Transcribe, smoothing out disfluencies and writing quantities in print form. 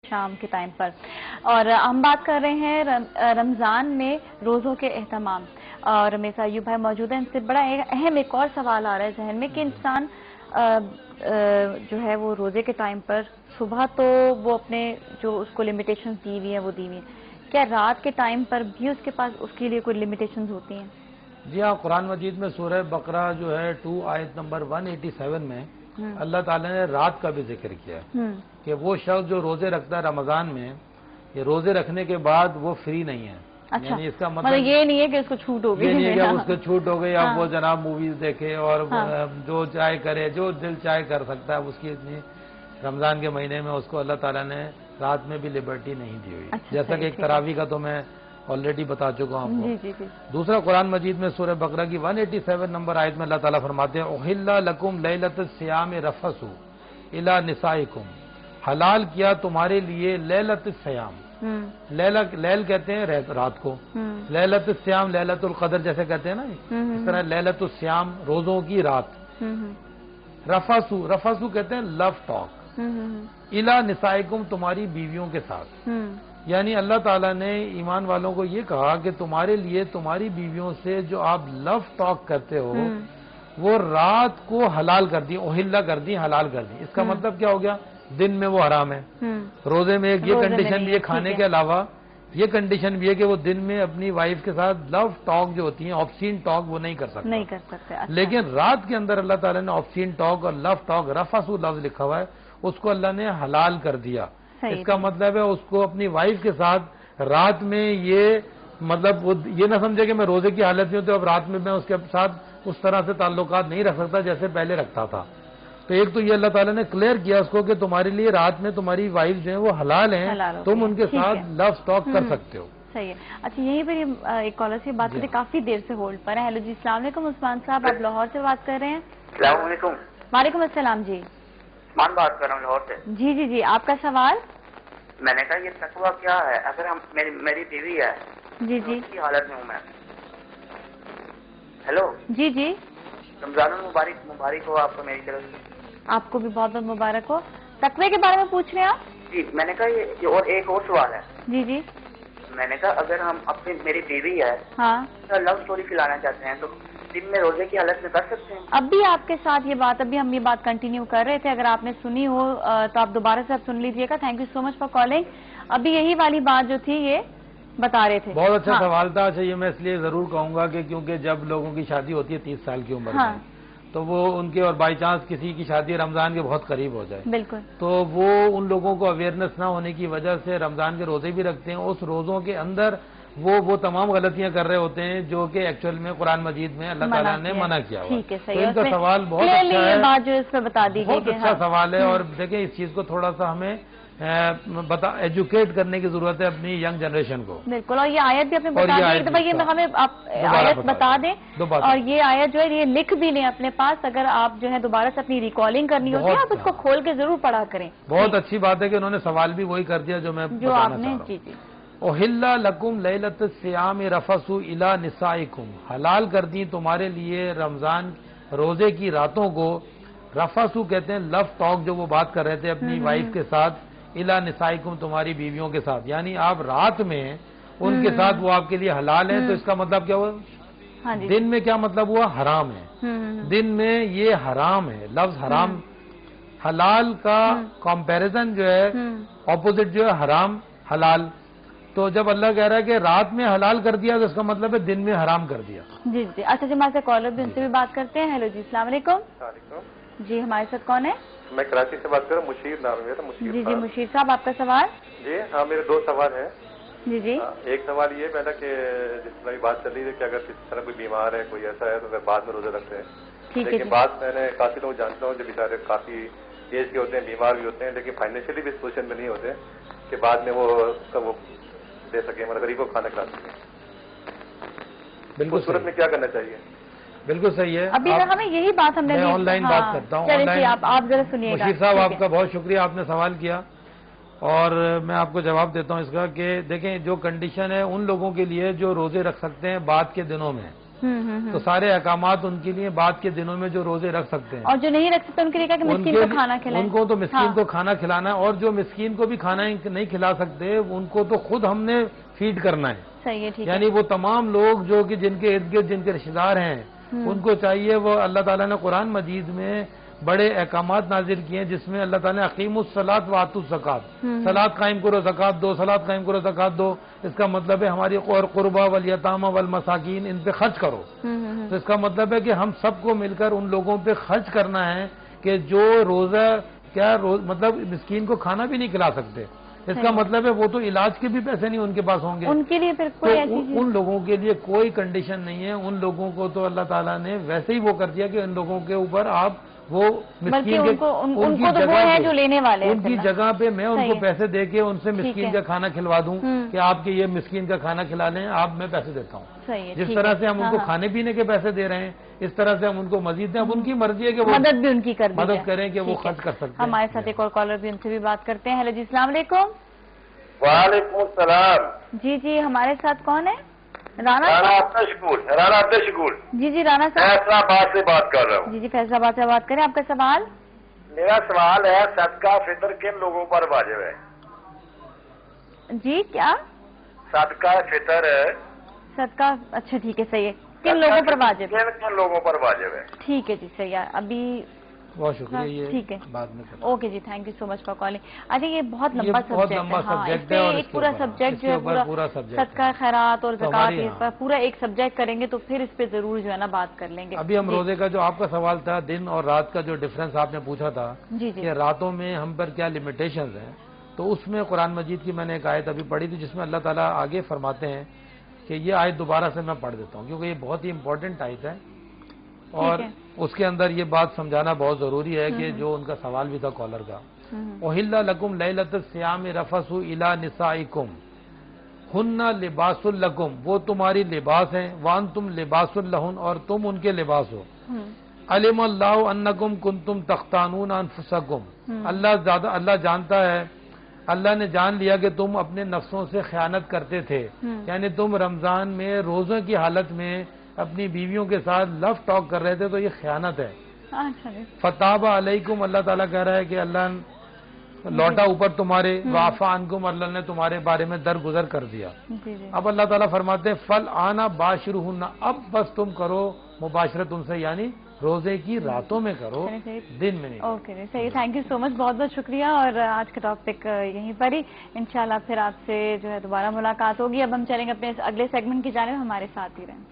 شام کے ٹائم پر، اور ہم بات کر رہے ہیں رمضان میں روزوں کے اہتمام، اور میرے ساتھ ایوب بھائی موجود ہیں۔ ان سے بڑا اہم ایک اور سوال آ رہا ہے ذہن میں کہ انسان جو ہے وہ روزے کے ٹائم پر صبح تو وہ اپنے جو اس کو لمیٹیشنز دی ہوئی ہیں وہ دی ہوئی ہیں، کیا رات کے ٹائم پر بھی اس کے پاس اس کے لیے کوئی لمیٹیشنز ہوتی ہیں؟ جی ہاں، قرآن مجید میں سورہ بقرہ جو ہے 2 آیت نمبر 187 میں اللہ تعالیٰ نے رات کا بھی ذکر کیا ہے کہ وہ شخص جو روزے رکھتا ہے رمضان میں، یہ روزے رکھنے کے بعد وہ فری نہیں ہے۔ یعنی اس کا مطلب یہ نہیں ہے کہ اس کو چھوٹ ہو گئی، یہ نہیں ہے کہ اب اس کو چھوٹ ہو گئی، اب وہ جناب موویز دیکھے اور جو چاہے کرے، جو دل چاہے کر سکتا ہے، اس کی اتنی رمضان کے مہینے میں اس کو اللہ تعالیٰ نے رات میں بھی لبرٹی نہیں دی ہوئی، جیسا کہ ایک تراویح کا تو میں آلریڈی بتا چکا ہوں آپ کو۔ دوسرا قرآن مجید میں سورہ بقرہ کی 187 نمبر آیت میں اللہ تعالیٰ فرماتے ہیں احل لکم لیلۃ الصیام رفثوا الی نسائکم، حلال کیا تمہارے لیے لیلۃ الصیام، لیل کہتے ہیں رات کو، لیلۃ الصیام لیلۃ القدر جیسے کہتے ہیں نا، اس طرح لیلۃ الصیام روزوں کی رات، رفثوا کہتے ہیں لو ٹاک، الی نسائکم تمہاری بیویوں کے ساتھ، یعنی اللہ تعالیٰ نے ایمان والوں کو یہ کہا کہ تمہارے لیے تمہاری بیویوں سے جو آپ لو ٹاک کرتے ہو وہ رات کو حلال کر دی، احلہ کر دی، حلال کر دی۔ اس کا مطلب کیا ہو گیا؟ دن میں وہ حرام ہے۔ روزے میں ایک یہ کنڈیشن بھی ہے، کھانے کے علاوہ یہ کنڈیشن بھی ہے کہ وہ دن میں اپنی وائف کے ساتھ لو ٹاک جو ہوتی ہیں، آبسین ٹاک، وہ نہیں کر سکتے۔ لیکن رات کے اندر اللہ تعالیٰ نے آبسین ٹاک اور لو ٹاک، رفثوا لفظ لکھا ہوا ہے، اس کو اللہ نے حلال کر دیا۔ اس کا مطلب ہے اس کو اپنی وائف کے ساتھ رات میں یہ مطلب یہ نہ سمجھے کہ میں روزے کی حالت میں ہوں تو اب رات میں اس کے ساتھ اس طرح سے تعلقات نہیں رکھ سکتا جیسے پہلے رکھتا تھا۔ تو ایک تو یہ اللہ تعالیٰ نے کلیئر کیا اس کو کہ تمہارے لیے رات میں تمہاری وائف جو ہیں وہ حلال ہیں، تم ان کے ساتھ لو ٹاک کر سکتے ہو۔ صحیح ہے۔ اچھا، یہیں پر ایک کالر سے بات کرتے، کافی دیر سے ہولڈ پر ہیں۔ ہیلو جی، السلام علیکم عثمان صاحب، آپ لاہور سے بات کر رہے ہیں؟ السلام علیکم۔ وعلیکم السلام جی، عثمان بات کر رہا ہوں لاہور سے۔ جی، آپ کا سوال؟ میں نے کہا یہ تقویٰ کیا ہے؟ اگر ہم میری بیوی ہے جی اس کی حالت میں ہوں میں، ہیلو جی، رمضان المبارک ہو آپ کو میری طرف سے۔ آپ کو بھی بہت بہت مبارک ہو۔ تقوی کے بارے میں پوچھ رہے ہیں آپ؟ جی، میں نے کہا یہ اور ایک اور سوال ہے۔ جی، میں نے کہا اگر ہم میری بیوی ہے لو سٹوری کھلانا چاہتے ہیں تو دن میں روزے کی حالت میں کر سکتے ہیں؟ اب بھی آپ کے ساتھ یہ بات، ابھی ہم یہ بات کنٹینیو کر رہے تھے، اگر آپ نے سنی ہو تو آپ دوبارہ سے سن لیجئے گا۔ Thank you so much for calling. ابھی یہی والی بات جو تھی یہ بتا رہے تھے۔ بہت اچھا سوال تھا۔ اچھا، یہ میں اس لیے ضرور کہوں گا کہ کیونکہ جب لوگوں کی شادی ہوتی ہے 30 سال کی عمر میں تو وہ ان کے، اور بائی چانس کسی کی شادی رمضان کے بہت قریب ہو جائے، بالکل، تو وہ ان لوگوں کو اویئرنیس نہ ہونے کی وجہ سے رمضان کے روزے بھی رکھتے ہیں، اس روزوں کے اندر وہ تمام غلطیاں کر رہے ہوتے ہیں جو کہ ایکچوئل میں قرآن مجید میں اللہ تعالیٰ نے منع کیا ہوا۔ ٹھیک ہے، تو ان کا سوال بہت اچھا ہے، بات جو اس پہ بتا دیجیے، بہت اچھا سوال ہے، اور دیکھیں اس چیز کو تھوڑا سا ہمیں ایجوکیٹ کرنے کی ضرورت ہے اپنی ینگ جنریشن کو۔ بالکل، اور یہ آیت بھی اپنے بتا دیں، ایک دفعہ یہ ہمیں آپ آیت بتا دیں، اور یہ آیت جو ہے یہ لکھ بھی لیں اپنے پاس، اگر آپ جو ہے دوبارہ سے اپنی ریکالنگ کرنی ہوتی ہے آپ اس کو کھول کے ضرور پڑھا کریں۔ بہت اچھی بات ہے کہ انہوں نے سوال بھی وہی کر دیا جو میں جو آپ نے۔ جی، احل لکم لیلۃ الصیام رفثوا الی نسائکم، حلال کر دی تمہارے لیے رمضان روزے کی راتوں کو، رفثوا کہتے ہیں لو ٹاک، جو وہ بات کر رہے تھے اپنی وائف کے ساتھ، الی نسائکم تمہاری بیویوں کے ساتھ، یعنی آپ رات میں ان کے ساتھ وہ آپ کے لیے حلال ہیں۔ تو اس کا مطلب کیا ہوا؟ دن میں کیا مطلب ہوا؟ حرام ہے۔ دن میں یہ حرام ہے، لفظ حرام، حلال کا کمپیریزن جو ہے اپوزٹ جو ہے حرام حلال، تو جب اللہ کہہ رہا ہے کہ رات میں حلال کر دیا تو اس کا مطلب ہے دن میں حرام کر دیا۔ جی، اچھا جی، ہمارے ساتھ کالر بھی، ان سے بھی بات کرتے ہیں۔ ہیلو جی، السلام علیکم۔ جی، ہمارے ساتھ کون ہے؟ میں کراچی سے بات کر رہا ہوں، مشیر نام ہے میرا۔ جی، مشیر صاحب، آپ کا سوال؟ جی ہاں، میرے 2 سوال ہیں۔ جی، ایک سوال یہ پہلا کہ جس طرح بات چل رہی ہے کہ اگر کسی طرح کوئی بیمار ہے، کوئی ایسا ہے تو اگر بعد میں روزہ رکھتے ہیں، لیکن بعد میں نے کافی لوگ جانتا ہوں جو بیچارے کافی ایج کے ہوتے ہیں، بیمار بھی ہوتے ہیں، لیکن فائنینشلی بھی اس پوزیشن میں نہیں ہوتے کہ بعد میں وہ دے سکیں، مطلب غریب کو کھانا کھلا سکیں۔ بالکل، صورت میں کیا کرنا چاہیے؟ بالکل صحیح ہے۔ ابھی ہمیں یہی بات ہم نے آن لائن بات کرتا ہوں۔ آپ ذرا سنیے گا۔ مشیر صاحب، آپ کا بہت شکریہ، آپ نے سوال کیا اور میں آپ کو جواب دیتا ہوں اس کا کہ دیکھیں جو کنڈیشن ہے ان لوگوں کے لیے جو روزے رکھ سکتے ہیں بعد کے دنوں میں، تو سارے احکامات ان کے لیے بعد کے دنوں میں جو روزے رکھ سکتے ہیں، اور جو نہیں رکھ سکتے ان کے لیے کہ مسکین کو کھانا کھلائیں. ان کو تو مسکین کو کھانا کھلانا ہے، اور جو مسکین کو بھی کھانا نہیں کھلا سکتے ان کو تو خود ہم نے فیڈ کرنا ہے. صحیح ہے، ٹھیک ہے. یعنی وہ تمام لوگ جو کہ جن کے ارد گرد جن کے رشتے دار ہیں ان کو چاہیے، وہ اللہ تعالیٰ نے قرآن مجید میں بڑے احکامات نازل کیے ہیں جس میں اللہ تعالیٰ نے اقیم الصلاۃ وآتوا الزکات، صلاۃ قائم کرو زکات دو، صلاۃ قائم کرو زکات دو. اس کا مطلب ہے ہماری قربا والیتامى والمساکین ان پہ خرچ کرو. تو اس کا مطلب ہے کہ ہم سب کو مل کر ان لوگوں پہ خرچ کرنا ہے کہ جو روزہ مطلب مسکین کو کھانا بھی نہیں کھلا سکتے. اس کا مطلب ہے وہ تو علاج کے بھی پیسے نہیں ان کے پاس ہوں گے، ان کے لیے پھر کوئی ان لوگوں کے لیے کوئی کنڈیشن نہیں ہے. ان لوگوں کو تو اللہ تعالیٰ نے ویسے ہی وہ کر دیا کہ ان لوگوں کے اوپر آپ وہ مسکین ان کی جگہ پہ میں ان کو پیسے دے کے ان سے مسکین کا کھانا کھلوا دوں کہ آپ کے یہ مسکین کا کھانا کھلا لیں، آپ میں پیسے دیتا ہوں. جس طرح سے ہم ان کو کھانے پینے کے پیسے دے رہے ہیں اس طرح سے ہم ان کو مزید دیں. اب ان کی مرضی ہے کہ وہ مدد بھی ان کی مدد کریں کہ وہ خرچ کر سکتے ہیں. ہمارے ساتھ ایک اور کالر بھی ان سے بھی بات کرتے ہیں. ہیلو جی، السلام علیکم. وعلیکم السلام. جی ہمارے ساتھ کون ہے؟ رانا عبد الشکور. جی رانا صاحب، فیصلہ آباد سے بات کر رہا ہوں. جی فیصلہ آباد سے بات کریں. آپ کا سوال؟ میرا سوال ہے صدقہ فطر کن لوگوں پر واجب ہے؟ جی کیا؟ صدقہ فطر صدقہ، اچھا ٹھیک ہے، صحیح ہے. کن لوگوں پر واجب ہے؟ کن لوگوں پر واجب ہے؟ ٹھیک ہے جی، صحیح ہے. ابھی بہت شکریہ. ٹھیک ہے، بعد میں اوکے جی، thank you so much for calling. اچھا یہ بہت لمبا سبجیکٹ ہے، ایک پورا سبجیکٹ جو ہے پورا صدقہ خیرات اور زکات پورا ایک سبجیکٹ کریں گے تو پھر اس پہ ضرور جو ہے نا بات کر لیں گے. ابھی ہم روزے کا جو آپ کا سوال تھا دن اور رات کا جو ڈفرنس آپ نے پوچھا تھا کہ راتوں میں ہم پر کیا لمیٹیشنز ہیں، تو اس میں قرآن مجید کی میں نے ایک آیت ابھی پڑھی تھی جس میں اللہ تعالیٰ آگے فرماتے ہیں کہ یہ آیت دوبارہ سے میں پڑھ دیتا ہوں کیونکہ یہ بہت ہی امپورٹنٹ آیت ہے اور اس کے اندر یہ بات سمجھانا بہت ضروری ہے کہ جو ان کا سوال بھی تھا کالر کا. احل لکم لیلۃ الصیام رفث الی نسائکم ہن لباس لکم، وہ تمہاری لباس ہیں، وانتم لباس لہن، اور تم ان کے لباس ہو. علم اللہ انکم کنتم تختانون انفسکم، اللہ جانتا ہے، اللہ نے جان لیا کہ تم اپنے نفسوں سے خیانت کرتے تھے. یعنی تم رمضان میں روزوں کی حالت میں اپنی بیویوں کے ساتھ لو ٹاک کر رہے تھے تو یہ خیانت ہے. فتاب علیکم، اللہ تعالیٰ کہہ رہا ہے کہ اللہ لوٹا اوپر تمہارے، وعفا عنکم، اللہ نے تمہارے بارے میں درگزر کر دیا. اب اللہ تعالیٰ فرماتے ہیں فل آنا باشرہن، اب بس تم کرو مباشرت ان سے، یعنی روزے کی راتوں میں کرو، دن میں نہیں. اوکے صحیح، تھینک یو سو مچ، بہت بہت شکریہ. اور آج کا ٹاپک یہیں پر ہی، انشاءاللہ پھر آپ سے جو ہے دوبارہ ملاقات ہوگی. اب ہم چلیں گے اپنے اگلے سیگمنٹ کی جانب، ہمارے ساتھ ہی رہیں.